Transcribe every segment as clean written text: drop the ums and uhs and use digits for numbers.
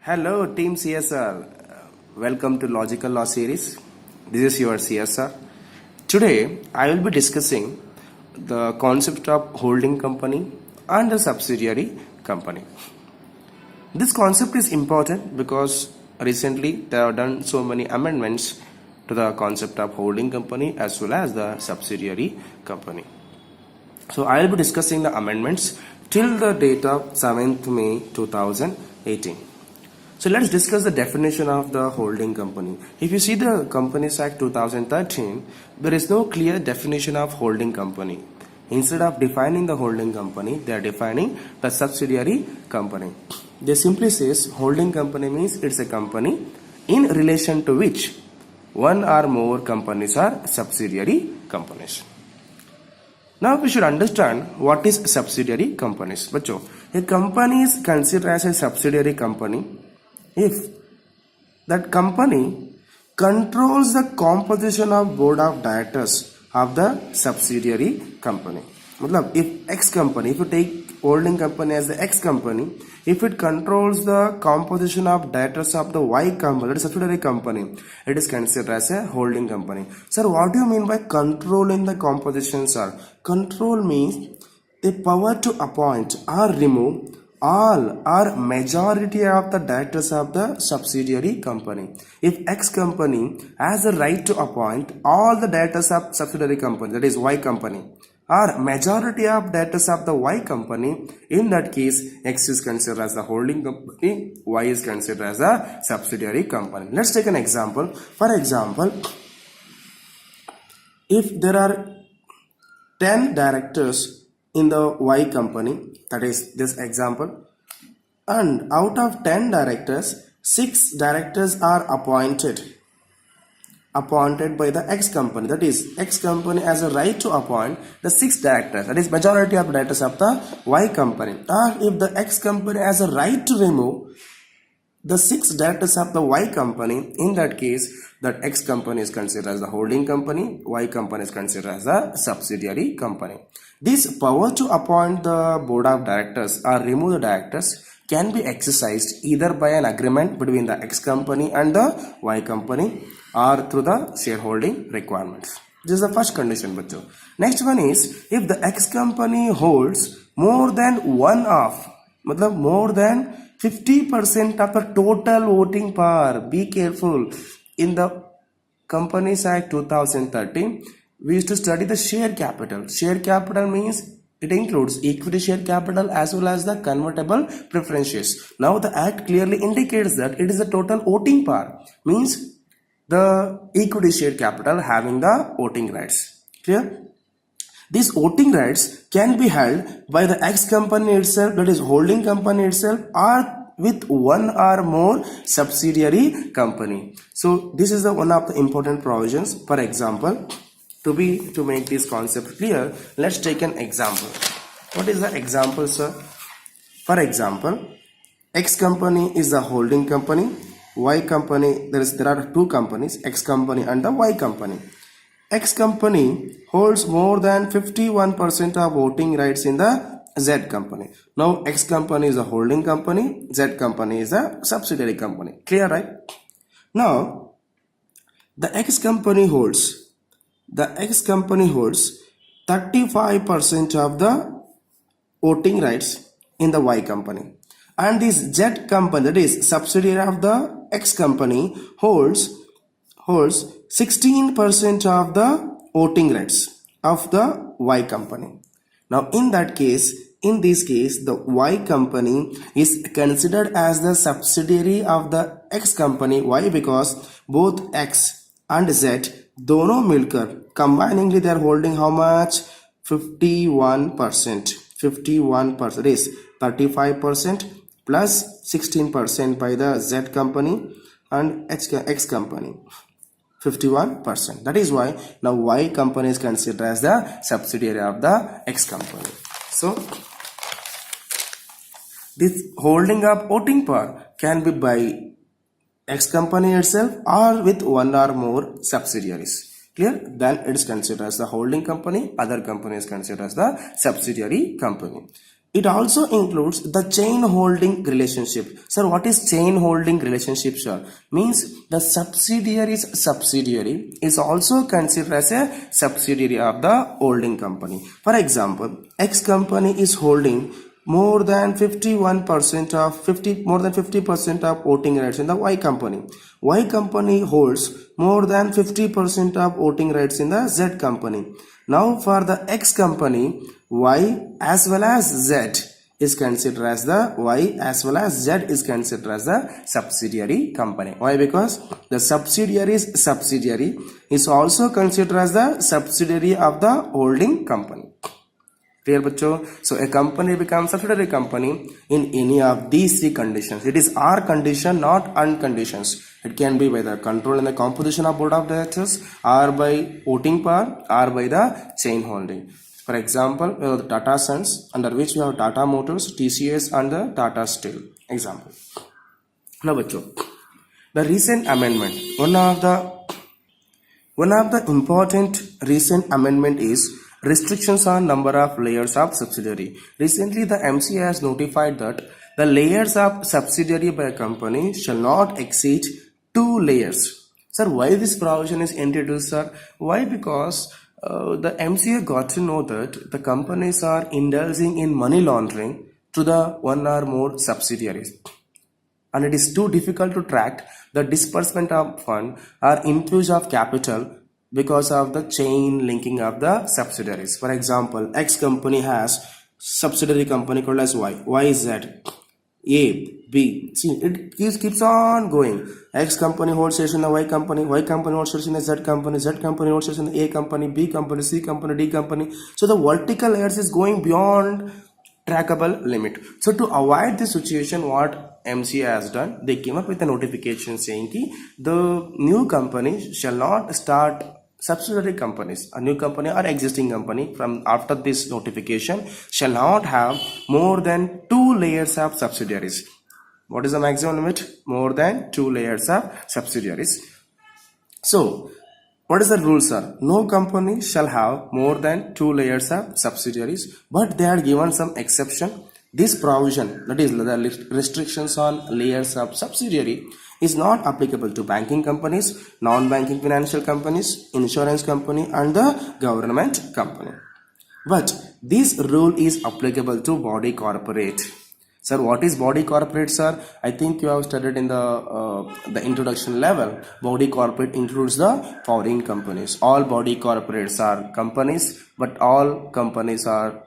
Hello team CSR, welcome to Logical Law series. This is your CSR. Today I will be discussing the concept of holding company and a subsidiary company. This concept is important because recently there are done so many amendments to the concept of holding company as well as the subsidiary company. So I will be discussing the amendments till the date of 7th May 2018. So let's discuss the definition of the holding company. If you see the Companies Act 2013, there is no clear definition of holding company. Instead of defining the holding company, they are defining the subsidiary company. They simply says holding company means it's a company in relation to which one or more companies are subsidiary companies. Now we should understand what is subsidiary companies. Bacho, a company is considered as a subsidiary company if that company controls the composition of board of directors of the subsidiary company. If X company, if you take holding company as the X company, if it controls the composition of directors of the Y company, that is subsidiary company, it is considered as a holding company. Sir, what do you mean by controlling the composition, sir? Control means the power to appoint or remove all or majority of the directors of the subsidiary company. If X company has the right to appoint all the directors of subsidiary company, that is Y company, or majority of directors of the Y company, in that case X is considered as the holding company, Y is considered as a subsidiary company. Let's take an example. For example, if there are 10 directors in the Y company, that is this example, and out of 10 directors, 6 directors are appointed by the X company, that is X company has a right to appoint the 6 directors, that is majority of directors of the Y company. Or if the X company has a right to remove the 6 directors of the Y company, in that case that X company is considered as the holding company, Y company is considered as the subsidiary company. This power to appoint the board of directors or remove the directors can be exercised either by an agreement between the X company and the Y company or through the shareholding requirements. This is the first condition, bacho. Next one is if the X company holds more than more than 50% of the total voting power. Be careful. In the Companies Act 2013, we used to study the share capital. Share capital means it includes equity share capital as well as the convertible preference shares. Now the Act clearly indicates that it is the total voting power, means the equity share capital having the voting rights. Clear? These voting rights can be held by the X company itself, that is holding company itself, or with one or more subsidiary company. So this is the one of the important provisions. For example, to make this concept clear, let's take an example. What is the example, sir? For example, X company is the holding company, Y company, there are two companies, X company and the Y company. X company holds more than 51% of voting rights in the Z company. Now X company is a holding company, Z company is a subsidiary company. Clear, right? Now the X company holds 35% of the voting rights in the Y company, and this Z company, that is subsidiary of the X company, holds 16% of the voting rights of the Y company. Now in this case the Y company is considered as the subsidiary of the X company. Why? Because both X and Z dono milkar combiningly they are holding how much? 51%. 51% is 35% plus 16% by the Z company and X company. 51%. That is why now Y company is considered as the subsidiary of the X company. So this holding of voting power can be by X company itself or with one or more subsidiaries. Clear? Then it is considered as the holding company, other company is considered as the subsidiary company. It also includes the chain holding relationship. Sir, what is chain holding relationship, sir? Means the subsidiary's subsidiary is also considered as a subsidiary of the holding company. For example, X company is holding more than 51% of more than 50% of voting rights in the Y company. Y company holds more than 50% of voting rights in the Z company. Now for the X company, Y as well as Z is considered as the Y as well as Z is considered as the subsidiary company. Why? Because the subsidiary's subsidiary is also considered as the subsidiary of the holding company. Clear, bachcho? So a company becomes a subsidiary company in any of these three conditions. It is R condition, not UN conditions. It can be by the control and the composition of board of directors, or by voting power, or by the chain holding. For example, we have the Tata Sons, under which we have Tata Motors, TCS, and the Tata Steel. Example. Now, bachcho, the recent amendment. One of the important recent amendment is restrictions on number of layers of subsidiary. Recently, the MCA has notified that the layers of subsidiary by a company shall not exceed 2 layers. Sir, why this provision is introduced, sir? Why? Because the MCA got to know that the companies are indulging in money laundering to the one or more subsidiaries, and it is too difficult to track the disbursement of fund or infuse of capital because of the chain linking of the subsidiaries. For example, X company has subsidiary company called as Y, YZ, A, B. See, it keeps on going. X company holds shares in the Y company holds shares in the Z company holds shares in the A company, B company, C company, D company. So the vertical layers is going beyond trackable limit. So to avoid this situation, what MCA has done, they came up with a notification saying that the new company shall not start subsidiary companies, a new company or existing company from after this notification shall not have more than 2 layers of subsidiaries. What is the maximum limit? More than 2 layers of subsidiaries. So what is the rule, sir? No company shall have more than 2 layers of subsidiaries, but they are given some exception. This provision, that is the restrictions on layers of subsidiary, is not applicable to banking companies, non-banking financial companies, insurance company, and the government company. But this rule is applicable to body corporate. Sir, what is body corporate, sir? I think you have studied in the introduction level. Body corporate includes the foreign companies. All body corporates are companies, but all companies are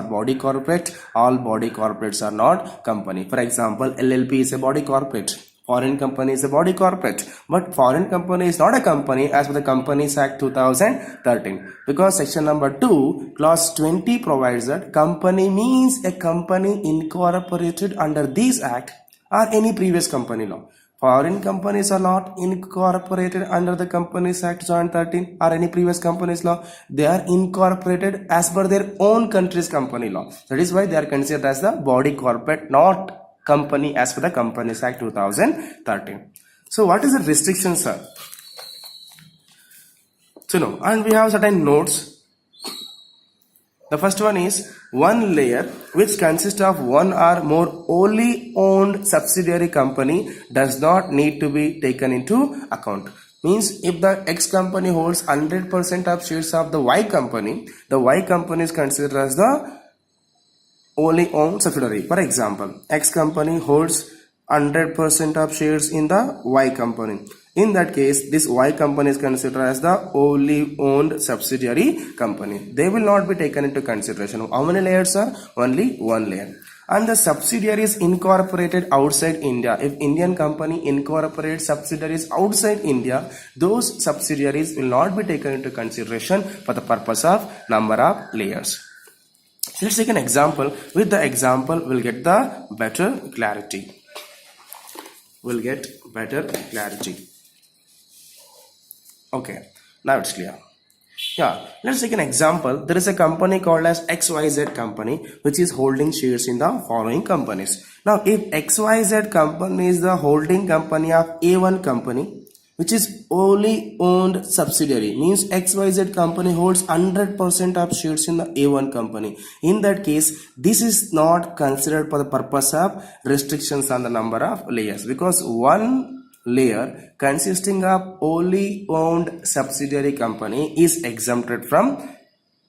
body corporate. All body corporates are not company. For example, LLP is a body corporate. Foreign company is a body corporate, but foreign company is not a company as per the Companies Act 2013, because section number 2 clause 20 provides that company means a company incorporated under this act or any previous company law. Foreign companies are not incorporated under the Companies Act 2013 or any previous companies law. They are incorporated as per their own country's company law. That is why they are considered as the body corporate, not company as per the Companies Act 2013. So what is the restriction, sir? So no, and we have certain notes. The first one is one layer which consists of one or more wholly owned subsidiary company does not need to be taken into account. Means if the X company holds 100% of shares of the Y company is considered as the wholly owned subsidiary. For example, X company holds 100% of shares in the Y company. In that case, this Y company is considered as the wholly owned subsidiary company. They will not be taken into consideration. How many layers are? Only one layer. And the subsidiary is incorporated outside India. If Indian company incorporates subsidiaries outside India, those subsidiaries will not be taken into consideration for the purpose of number of layers. Let's take an example. With the example, we'll get the better clarity. Okay, now it's clear. Yeah, let's take an example. There is a company called as XYZ company which is holding shares in the following companies. Now, if XYZ company is the holding company of A1 company, which is wholly owned subsidiary, means XYZ company holds 100% of shares in the A1 company. In that case, this is not considered for the purpose of restrictions on the number of layers, because one layer consisting of wholly owned subsidiary company is exempted from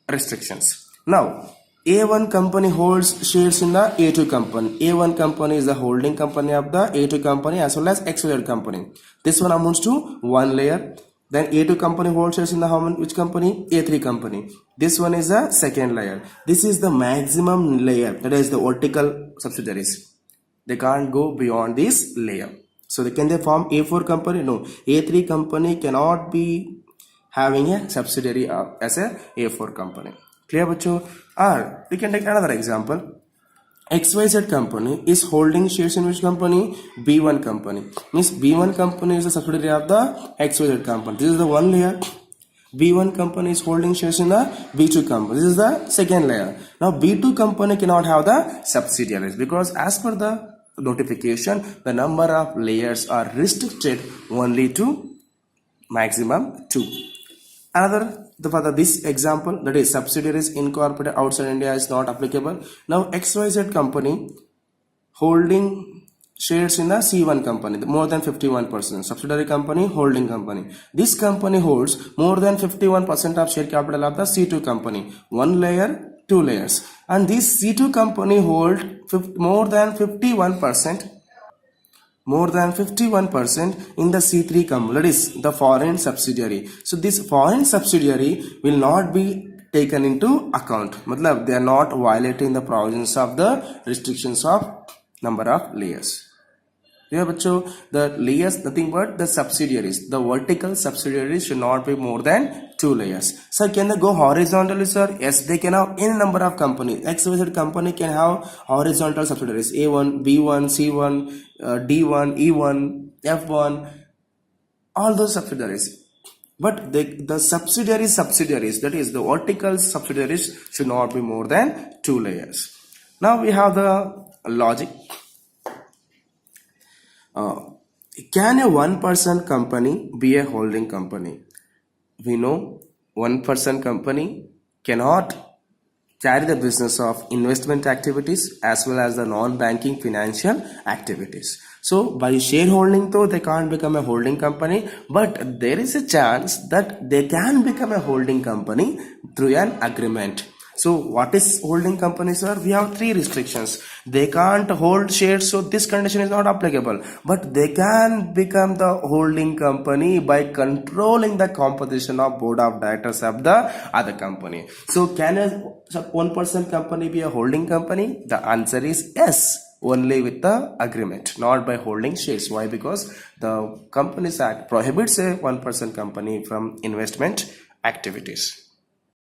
restrictions. Now, A1 company holds shares in the A2 company. A1 company is the holding company of the A2 company as well as XYZ company. This one amounts to one layer. Then A2 company holds shares in the which company? A3 company. This one is a second layer. This is the maximum layer, that is the vertical subsidiaries. They can't go beyond this layer. So can they form A4 company? No. A3 company cannot be having a subsidiary as a A4 company. Clear, bacho? Or we can take another example. XYZ company is holding shares in which company? B1 company. Means B1 company is a subsidiary of the XYZ company. This is the one layer. B1 company is holding shares in the B2 company. This is the second layer. Now B2 company cannot have the subsidiaries, because as per the notification, the number of layers are restricted only to maximum 2. Another, for this example, that is subsidiaries incorporated outside India is not applicable. Now XYZ company holding shares in the C1 company, more than 51%. Subsidiary company, holding company. This company holds more than 51% of share capital of the C2 company. One layer, two layers. And this C2 company holds more than 51% in the C3 company, that is the foreign subsidiary. So this foreign subsidiary will not be taken into account. Matlab, they are not violating the provisions of the restrictions of number of layers. Yeah, bacho, the layers nothing but the subsidiaries. The vertical subsidiaries should not be more than 2 layers. Sir, can they go horizontally, sir? Yes, they can have any number of companies. XYZ company can have horizontal subsidiaries. A1, B1, C1, D1, E1, F1, all those subsidiaries. But the subsidiaries, that is the vertical subsidiaries, should not be more than 2 layers. Now we have the logic. Can a one-person company be a holding company? We know one-person company cannot carry the business of investment activities as well as the non-banking financial activities. So by shareholding though they can't become a holding company, but there is a chance that they can become a holding company through an agreement. So what is holding company, sir? We have 3 restrictions. They can't hold shares, so this condition is not applicable. But they can become the holding company by controlling the composition of board of directors of the other company. So can a one-person company be a holding company? The answer is yes, only with the agreement, not by holding shares. Why? Because the Companies Act prohibits a one-person company from investment activities.